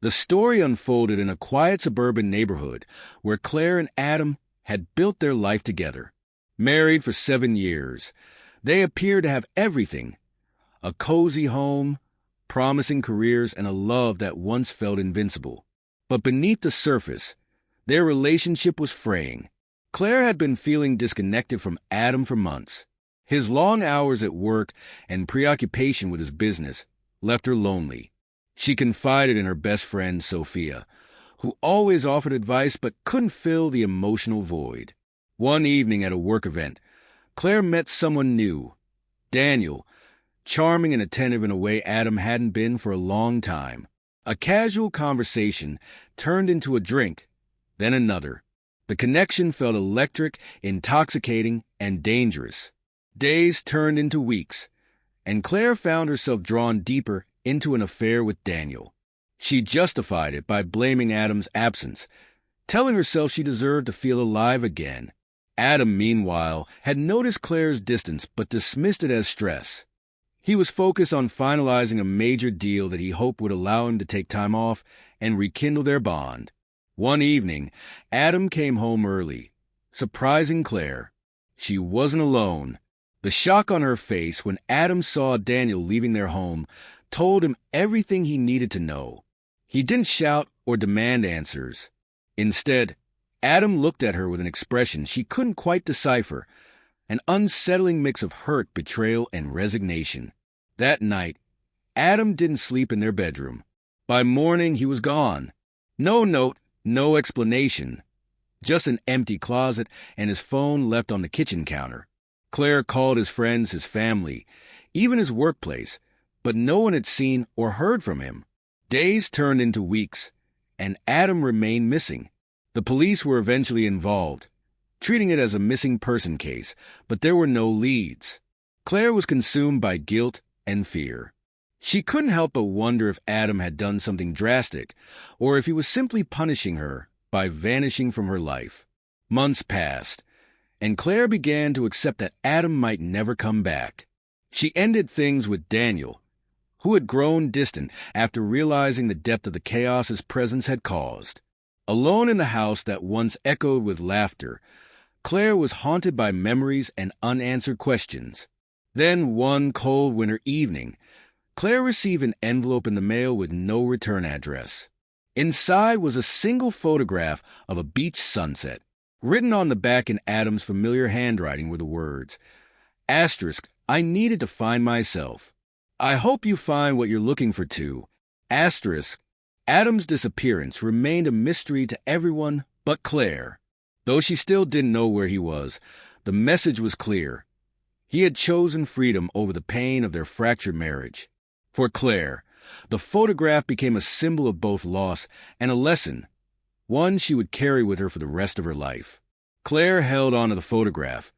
The story unfolded in a quiet suburban neighborhood where Claire and Adam had built their life together. Married for 7 years, they appeared to have everything: a cozy home, promising careers, and a love that once felt invincible. But beneath the surface, their relationship was fraying. Claire had been feeling disconnected from Adam for months. His long hours at work and preoccupation with his business left her lonely. She confided in her best friend, Sophia, who always offered advice but couldn't fill the emotional void. One evening at a work event, Claire met someone new, Daniel, charming and attentive in a way Adam hadn't been for a long time. A casual conversation turned into a drink, then another. The connection felt electric, intoxicating, and dangerous. Days turned into weeks, and Claire found herself drawn deeper into an affair with Daniel. She justified it by blaming Adam's absence, telling herself she deserved to feel alive again. Adam, meanwhile, had noticed Claire's distance but dismissed it as stress. He was focused on finalizing a major deal that he hoped would allow him to take time off and rekindle their bond. One evening, Adam came home early, surprising Claire. She wasn't alone. The shock on her face when Adam saw Daniel leaving their home told him everything he needed to know. He didn't shout or demand answers. Instead, Adam looked at her with an expression she couldn't quite decipher, an unsettling mix of hurt, betrayal, and resignation. That night, Adam didn't sleep in their bedroom. By morning, he was gone. No note, no explanation. Just an empty closet and his phone left on the kitchen counter. Claire called his friends, his family, even his workplace, but no one had seen or heard from him. Days turned into weeks, and Adam remained missing. The police were eventually involved, treating it as a missing person case, but there were no leads. Claire was consumed by guilt and fear. She couldn't help but wonder if Adam had done something drastic, or if he was simply punishing her by vanishing from her life. Months passed, and Claire began to accept that Adam might never come back. She ended things with Daniel, who had grown distant after realizing the depth of the chaos his presence had caused. Alone in the house that once echoed with laughter, Claire was haunted by memories and unanswered questions. Then, one cold winter evening, Claire received an envelope in the mail with no return address. Inside was a single photograph of a beach sunset. Written on the back in Adam's familiar handwriting were the words, "Asterisk, I needed to find myself. I hope you find what you're looking for too. Asterisk." Adam's disappearance remained a mystery to everyone but Claire. Though she still didn't know where he was, the message was clear. He had chosen freedom over the pain of their fractured marriage. For Claire, the photograph became a symbol of both loss and a lesson, one she would carry with her for the rest of her life. Claire held onto the photograph,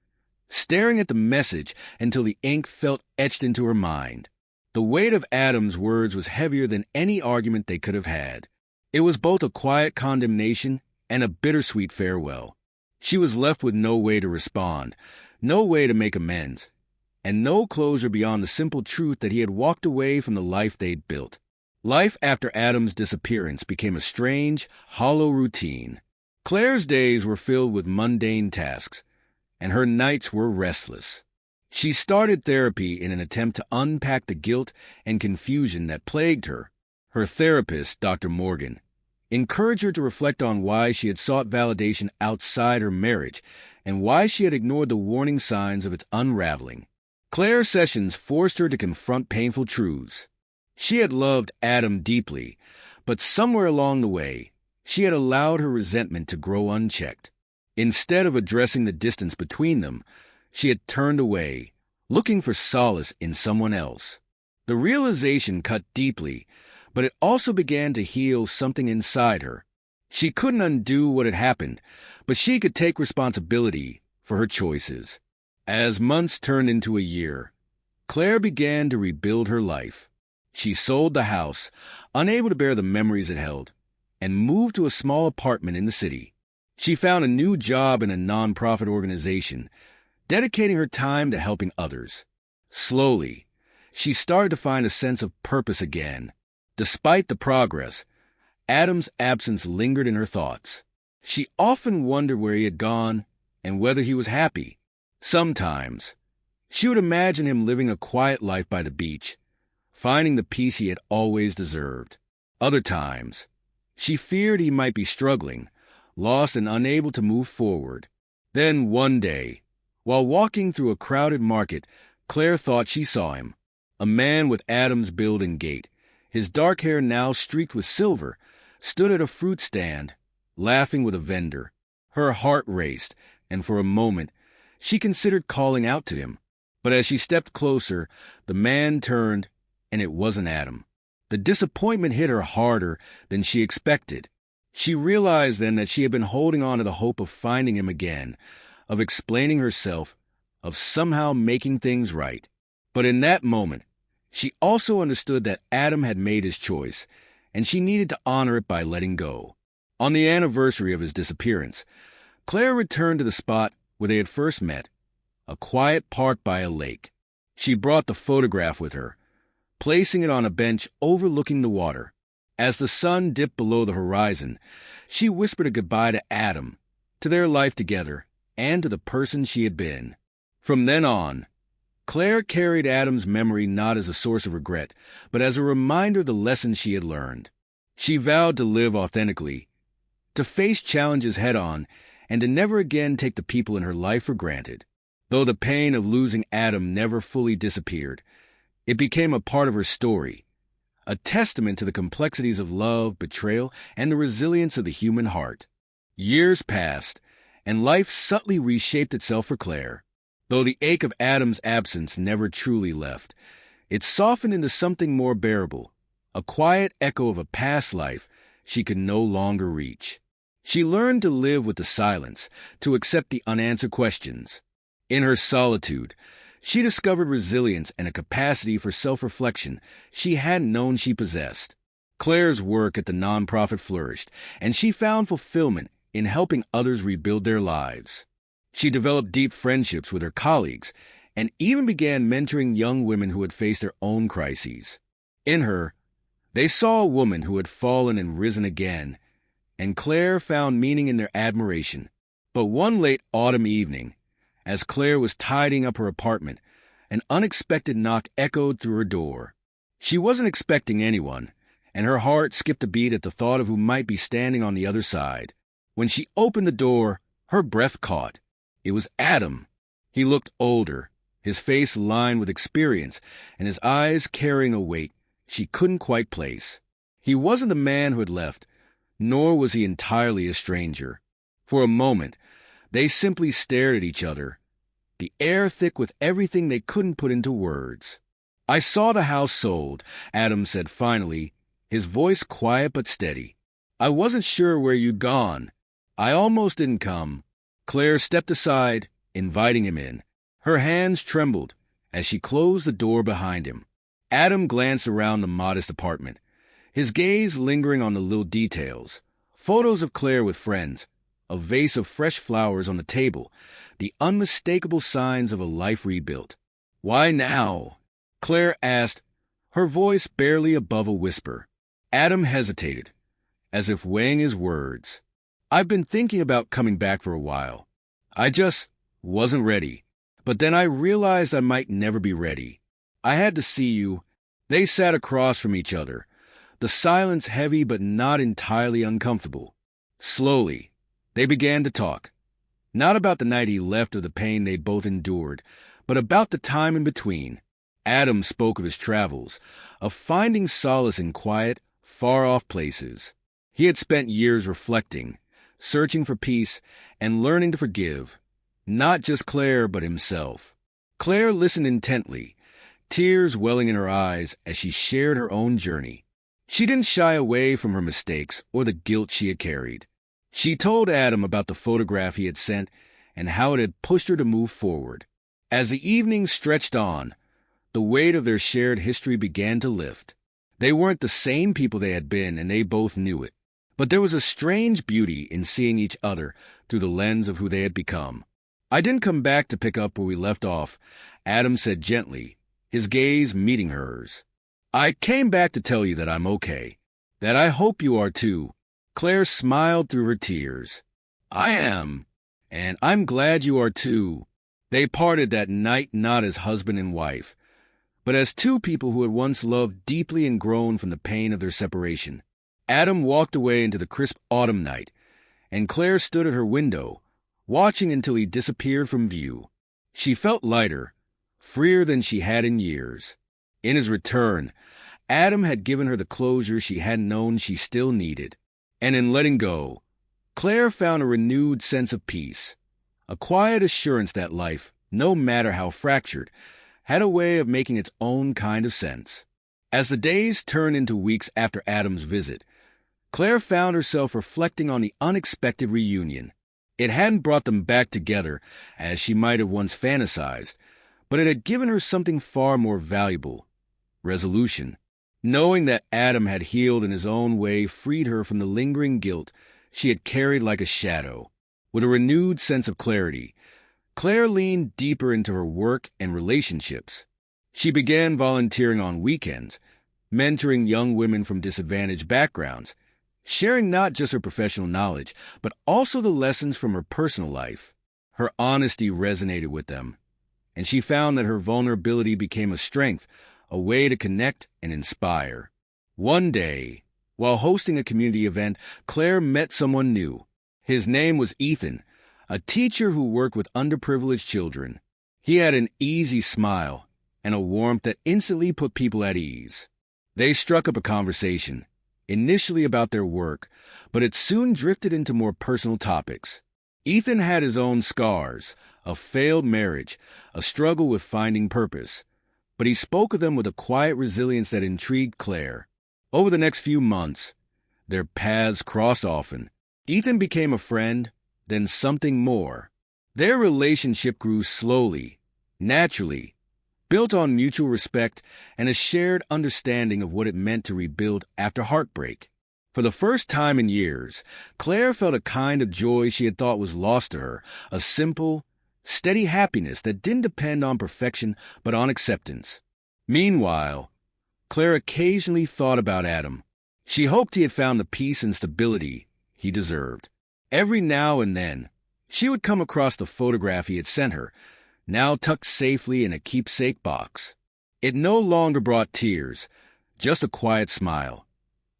staring at the message until the ink felt etched into her mind. The weight of Adam's words was heavier than any argument they could have had. It was both a quiet condemnation and a bittersweet farewell. She was left with no way to respond, no way to make amends, and no closure beyond the simple truth that he had walked away from the life they'd built. Life after Adam's disappearance became a strange, hollow routine. Claire's days were filled with mundane tasks, and her nights were restless. She started therapy in an attempt to unpack the guilt and confusion that plagued her. Her therapist, Dr. Morgan, encouraged her to reflect on why she had sought validation outside her marriage and why she had ignored the warning signs of its unraveling. Claire's sessions forced her to confront painful truths. She had loved Adam deeply, but somewhere along the way, she had allowed her resentment to grow unchecked. Instead of addressing the distance between them, she had turned away, looking for solace in someone else. The realization cut deeply, but it also began to heal something inside her. She couldn't undo what had happened, but she could take responsibility for her choices. As months turned into a year, Claire began to rebuild her life. She sold the house, unable to bear the memories it held, and moved to a small apartment in the city. She found a new job in a nonprofit organization, dedicating her time to helping others. Slowly, she started to find a sense of purpose again. Despite the progress, Adam's absence lingered in her thoughts. She often wondered where he had gone and whether he was happy. Sometimes, she would imagine him living a quiet life by the beach, finding the peace he had always deserved. Other times, she feared he might be struggling, lost and unable to move forward. Then one day, while walking through a crowded market, Claire thought she saw him. A man with Adam's build and gait, his dark hair now streaked with silver, stood at a fruit stand, laughing with a vendor. Her heart raced, and for a moment, she considered calling out to him. But as she stepped closer, the man turned, and it wasn't Adam. The disappointment hit her harder than she expected. She realized then that she had been holding on to the hope of finding him again, of explaining herself, of somehow making things right. But in that moment, she also understood that Adam had made his choice, and she needed to honor it by letting go. On the anniversary of his disappearance, Claire returned to the spot where they had first met, a quiet park by a lake. She brought the photograph with her, placing it on a bench overlooking the water. As the sun dipped below the horizon, she whispered a goodbye to Adam, to their life together, and to the person she had been. From then on, Claire carried Adam's memory not as a source of regret, but as a reminder of the lessons she had learned. She vowed to live authentically, to face challenges head-on, and to never again take the people in her life for granted. Though the pain of losing Adam never fully disappeared, it became a part of her story, a testament to the complexities of love, betrayal, and the resilience of the human heart. Years passed, and life subtly reshaped itself for Claire. Though the ache of Adam's absence never truly left, it softened into something more bearable, a quiet echo of a past life she could no longer reach. She learned to live with the silence, to accept the unanswered questions. In her solitude, she discovered resilience and a capacity for self-reflection she hadn't known she possessed. Claire's work at the nonprofit flourished, and she found fulfillment in helping others rebuild their lives. She developed deep friendships with her colleagues and even began mentoring young women who had faced their own crises. In her, they saw a woman who had fallen and risen again, and Claire found meaning in their admiration. But one late autumn evening, as Claire was tidying up her apartment, an unexpected knock echoed through her door. She wasn't expecting anyone, and her heart skipped a beat at the thought of who might be standing on the other side. When she opened the door, her breath caught. It was Adam. He looked older, his face lined with experience, and his eyes carrying a weight she couldn't quite place. He wasn't the man who had left, nor was he entirely a stranger. For a moment, they simply stared at each other, the air thick with everything they couldn't put into words. "I saw the house sold," Adam said finally, his voice quiet but steady. "I wasn't sure where you'd gone. I almost didn't come." Claire stepped aside, inviting him in. Her hands trembled as she closed the door behind him. Adam glanced around the modest apartment, his gaze lingering on the little details. Photos of Claire with friends, a vase of fresh flowers on the table, the unmistakable signs of a life rebuilt. "Why now?" Claire asked, her voice barely above a whisper. Adam hesitated, as if weighing his words. "I've been thinking about coming back for a while. I just wasn't ready. But then I realized I might never be ready. I had to see you." They sat across from each other, the silence heavy but not entirely uncomfortable. Slowly, they began to talk. Not about the night he left or the pain they'd both endured, but about the time in between. Adam spoke of his travels, of finding solace in quiet, far-off places. He had spent years reflecting, searching for peace, and learning to forgive, not just Claire but himself. Claire listened intently, tears welling in her eyes as she shared her own journey. She didn't shy away from her mistakes or the guilt she had carried. She told Adam about the photograph he had sent and how it had pushed her to move forward. As the evening stretched on, the weight of their shared history began to lift. They weren't the same people they had been, and they both knew it. But there was a strange beauty in seeing each other through the lens of who they had become. "I didn't come back to pick up where we left off," Adam said gently, his gaze meeting hers. "I came back to tell you that I'm okay. That I hope you are too. Claire smiled through her tears. I am, and I'm glad you are too. They parted that night not as husband and wife, but as two people who had once loved deeply and grown from the pain of their separation. Adam walked away into the crisp autumn night, and Claire stood at her window, watching until he disappeared from view. She felt lighter, freer than she had in years. In his return, Adam had given her the closure she hadn't known she still needed. And in letting go, Claire found a renewed sense of peace, a quiet assurance that life, no matter how fractured, had a way of making its own kind of sense. As the days turned into weeks after Adam's visit, Claire found herself reflecting on the unexpected reunion. It hadn't brought them back together, as she might have once fantasized, but it had given her something far more valuable: resolution. Knowing that Adam had healed in his own way freed her from the lingering guilt she had carried like a shadow. With a renewed sense of clarity, Claire leaned deeper into her work and relationships. She began volunteering on weekends, mentoring young women from disadvantaged backgrounds, sharing not just her professional knowledge, but also the lessons from her personal life. Her honesty resonated with them, and she found that her vulnerability became a strength, a way to connect and inspire. One day, while hosting a community event, Claire met someone new. His name was Ethan, a teacher who worked with underprivileged children. He had an easy smile and a warmth that instantly put people at ease. They struck up a conversation, initially about their work, but it soon drifted into more personal topics. Ethan had his own scars, a failed marriage, a struggle with finding purpose, but he spoke of them with a quiet resilience that intrigued Claire. Over the next few months, their paths crossed often. Ethan became a friend, then something more. Their relationship grew slowly, naturally, built on mutual respect and a shared understanding of what it meant to rebuild after heartbreak. For the first time in years, Claire felt a kind of joy she had thought was lost to her, a simple, steady happiness that didn't depend on perfection but on acceptance. Meanwhile, Claire occasionally thought about Adam. She hoped he had found the peace and stability he deserved. Every now and then, she would come across the photograph he had sent her, now tucked safely in a keepsake box. It no longer brought tears, just a quiet smile,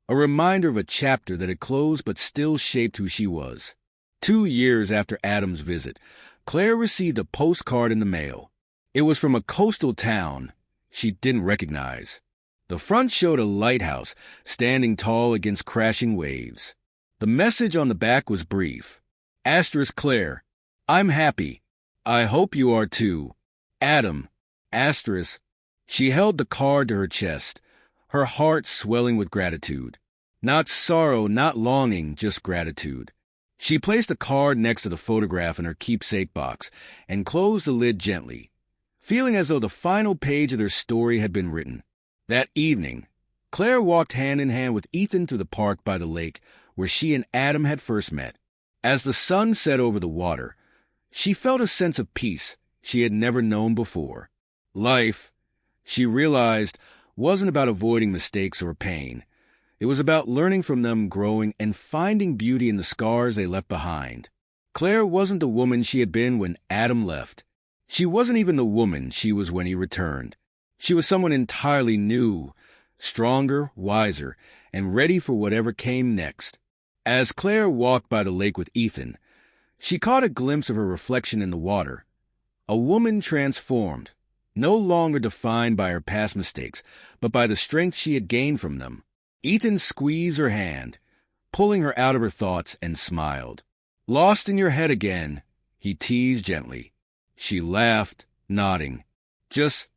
a reminder of a chapter that had closed but still shaped who she was. 2 years after Adam's visit, Claire received a postcard in the mail. It was from a coastal town she didn't recognize. The front showed a lighthouse standing tall against crashing waves. The message on the back was brief. Asterisk Claire, I'm happy. I hope you are too. Adam. Asterisk. She held the card to her chest, her heart swelling with gratitude. Not sorrow, not longing, just gratitude. She placed the card next to the photograph in her keepsake box and closed the lid gently, feeling as though the final page of their story had been written. That evening, Claire walked hand in hand with Ethan to the park by the lake where she and Adam had first met. As the sun set over the water, she felt a sense of peace she had never known before. Life, she realized, wasn't about avoiding mistakes or pain. It was about learning from them, growing, and finding beauty in the scars they left behind. Claire wasn't the woman she had been when Adam left. She wasn't even the woman she was when he returned. She was someone entirely new, stronger, wiser, and ready for whatever came next. As Claire walked by the lake with Ethan, she caught a glimpse of her reflection in the water. A woman transformed, no longer defined by her past mistakes, but by the strength she had gained from them. Ethan squeezed her hand, pulling her out of her thoughts, and smiled. Lost in your head again, he teased gently. She laughed, nodding. Just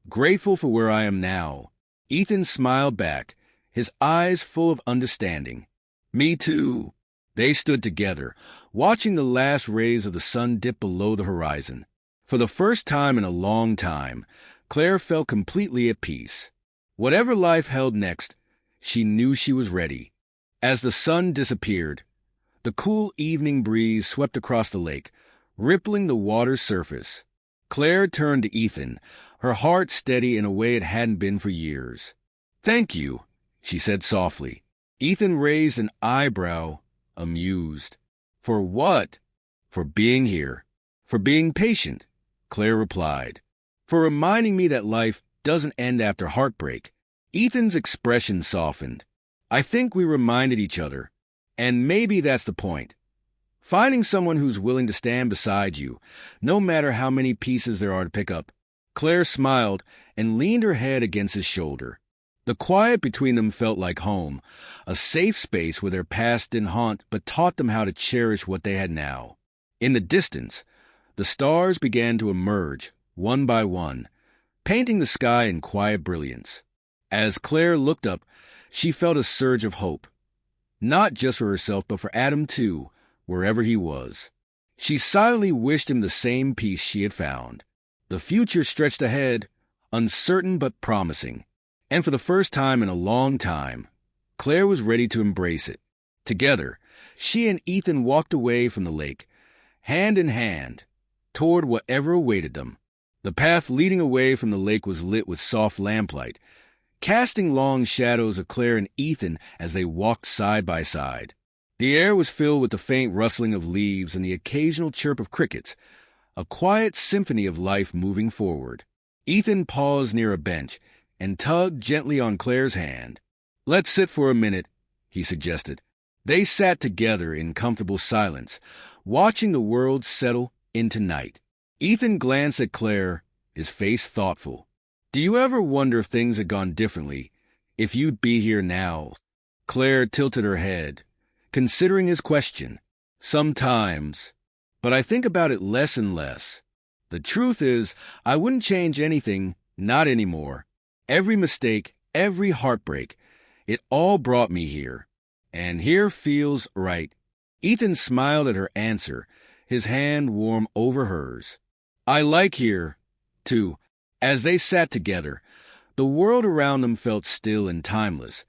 grateful for where I am now. Ethan smiled back, his eyes full of understanding. Me too. They stood together, watching the last rays of the sun dip below the horizon. For the first time in a long time, Claire felt completely at peace. Whatever life held next, she knew she was ready. As the sun disappeared, the cool evening breeze swept across the lake, rippling the water's surface. Claire turned to Ethan, her heart steady in a way it hadn't been for years. Thank you, she said softly. Ethan raised an eyebrow, amused. For what? For being here. For being patient, Claire replied. For reminding me that life doesn't end after heartbreak. Ethan's expression softened. I think we reminded each other, and maybe that's the point. Finding someone who's willing to stand beside you, no matter how many pieces there are to pick up. Claire smiled and leaned her head against his shoulder. The quiet between them felt like home, a safe space where their past didn't haunt but taught them how to cherish what they had now. In the distance, the stars began to emerge, one by one, painting the sky in quiet brilliance. As Claire looked up, she felt a surge of hope. Not just for herself, but for Adam too, wherever he was. She silently wished him the same peace she had found. The future stretched ahead, uncertain but promising. And for the first time in a long time, Claire was ready to embrace it. Together, she and Ethan walked away from the lake, hand in hand, toward whatever awaited them. The path leading away from the lake was lit with soft lamplight, casting long shadows of Claire and Ethan as they walked side by side. The air was filled with the faint rustling of leaves and the occasional chirp of crickets, a quiet symphony of life moving forward. Ethan paused near a bench and tugged gently on Claire's hand. Let's sit for a minute, he suggested. They sat together in comfortable silence, watching the world settle into night. Ethan glanced at Claire, his face thoughtful. Do you ever wonder if things had gone differently, if you'd be here now? Claire tilted her head, considering his question. Sometimes, but I think about it less and less. The truth is, I wouldn't change anything, not anymore. Every mistake, every heartbreak, it all brought me here. And here feels right. Ethan smiled at her answer, his hand warm over hers. I like here, too. As they sat together, the world around them felt still and timeless,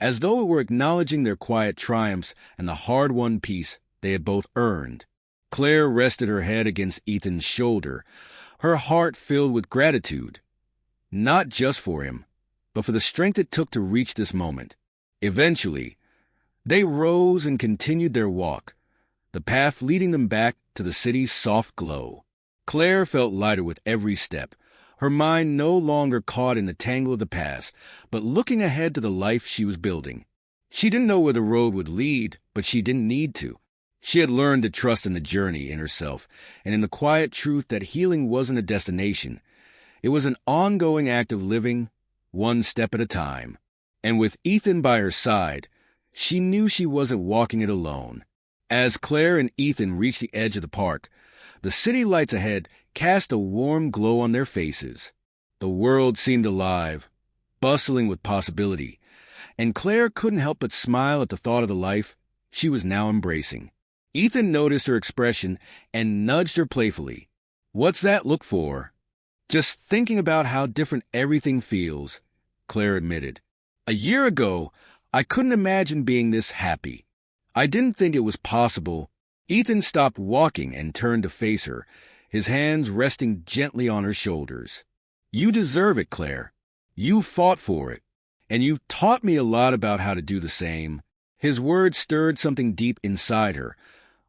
as though it were acknowledging their quiet triumphs and the hard-won peace they had both earned. Claire rested her head against Ethan's shoulder, her heart filled with gratitude. Not just for him, but for the strength it took to reach this moment. Eventually, they rose and continued their walk, the path leading them back to the city's soft glow. Claire felt lighter with every step, her mind no longer caught in the tangle of the past, but looking ahead to the life she was building. She didn't know where the road would lead, but she didn't need to. She had learned to trust in the journey, in herself, and in the quiet truth that healing wasn't a destination. It was an ongoing act of living, one step at a time. And with Ethan by her side, she knew she wasn't walking it alone. As Claire and Ethan reached the edge of the park, the city lights ahead cast a warm glow on their faces. The world seemed alive, bustling with possibility, and Claire couldn't help but smile at the thought of the life she was now embracing. Ethan noticed her expression and nudged her playfully. What's that look for? Just thinking about how different everything feels, Claire admitted. A year ago, I couldn't imagine being this happy. I didn't think it was possible. Ethan stopped walking and turned to face her, his hands resting gently on her shoulders. You deserve it, Claire. You fought for it, and you've taught me a lot about how to do the same. His words stirred something deep inside her,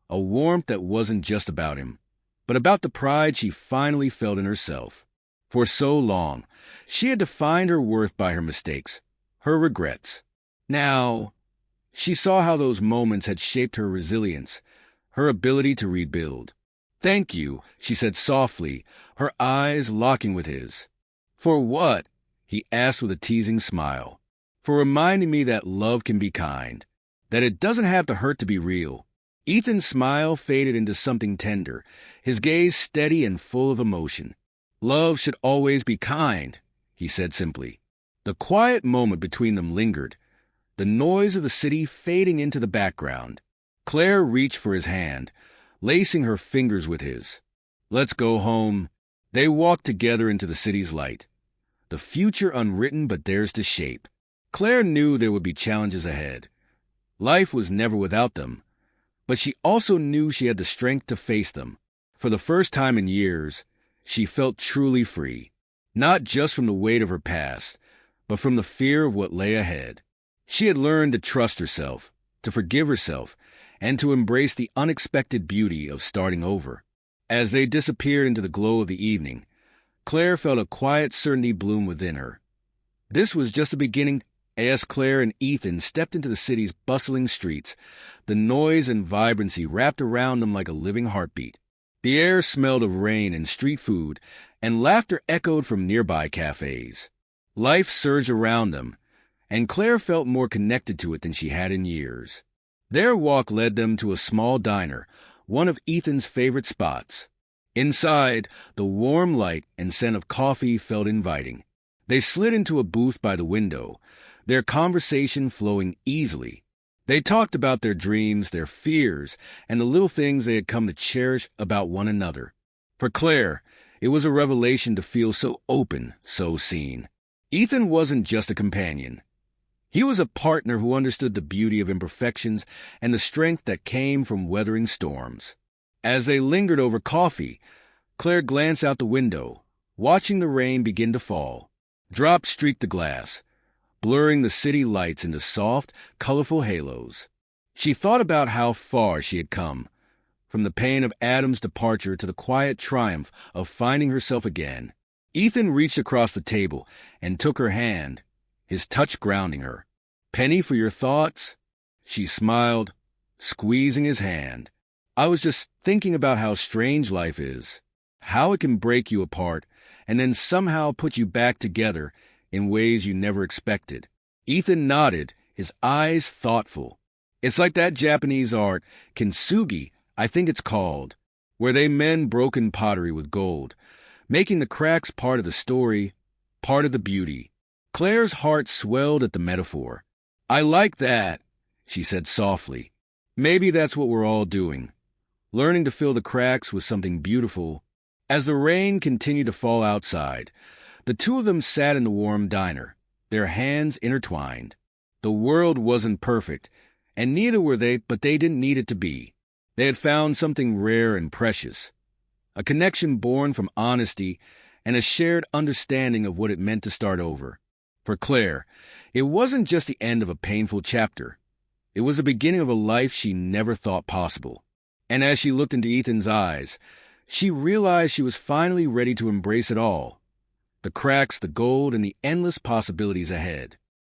a warmth that wasn't just about him, but about the pride she finally felt in herself. For so long, she had defined her worth by her mistakes, her regrets. Now, she saw how those moments had shaped her resilience, her ability to rebuild. Thank you, she said softly, her eyes locking with his. For what? He asked with a teasing smile. For reminding me that love can be kind, that it doesn't have to hurt to be real. Ethan's smile faded into something tender, his gaze steady and full of emotion. Love should always be kind, he said simply. The quiet moment between them lingered, the noise of the city fading into the background. Claire reached for his hand, lacing her fingers with his. Let's go home. They walked together into the city's light. The future unwritten but theirs to shape. Claire knew there would be challenges ahead. Life was never without them, but she also knew she had the strength to face them. For the first time in years, she felt truly free, not just from the weight of her past, but from the fear of what lay ahead. She had learned to trust herself, to forgive herself, and to embrace the unexpected beauty of starting over. As they disappeared into the glow of the evening, Claire felt a quiet certainty bloom within her. This was just the beginning. As Claire and Ethan stepped into the city's bustling streets, the noise and vibrancy wrapped around them like a living heartbeat. The air smelled of rain and street food, and laughter echoed from nearby cafes. Life surged around them, and Claire felt more connected to it than she had in years. Their walk led them to a small diner, one of Ethan's favorite spots. Inside, the warm light and scent of coffee felt inviting. They slid into a booth by the window, their conversation flowing easily. They talked about their dreams, their fears, and the little things they had come to cherish about one another. For Claire, it was a revelation to feel so open, so seen. Ethan wasn't just a companion. He was a partner who understood the beauty of imperfections and the strength that came from weathering storms. As they lingered over coffee, Claire glanced out the window, watching the rain begin to fall. Drops streaked the glass, blurring the city lights into soft, colorful halos. She thought about how far she had come, from the pain of Adam's departure to the quiet triumph of finding herself again. Ethan reached across the table and took her hand, his touch grounding her. "Penny for your thoughts?" She smiled, squeezing his hand. "I was just thinking about how strange life is, how it can break you apart and then somehow put you back together in ways you never expected." Ethan nodded, his eyes thoughtful. "It's like that Japanese art, kintsugi, I think it's called, where they mend broken pottery with gold, making the cracks part of the story, part of the beauty." Claire's heart swelled at the metaphor. "I like that," she said softly. "Maybe that's what we're all doing, learning to fill the cracks with something beautiful." As the rain continued to fall outside, the two of them sat in the warm diner, their hands intertwined. The world wasn't perfect, and neither were they, but they didn't need it to be. They had found something rare and precious, a connection born from honesty and a shared understanding of what it meant to start over. For Claire, it wasn't just the end of a painful chapter. It was the beginning of a life she never thought possible. And as she looked into Ethan's eyes, she realized she was finally ready to embrace it all. The cracks, the gold, and the endless possibilities ahead.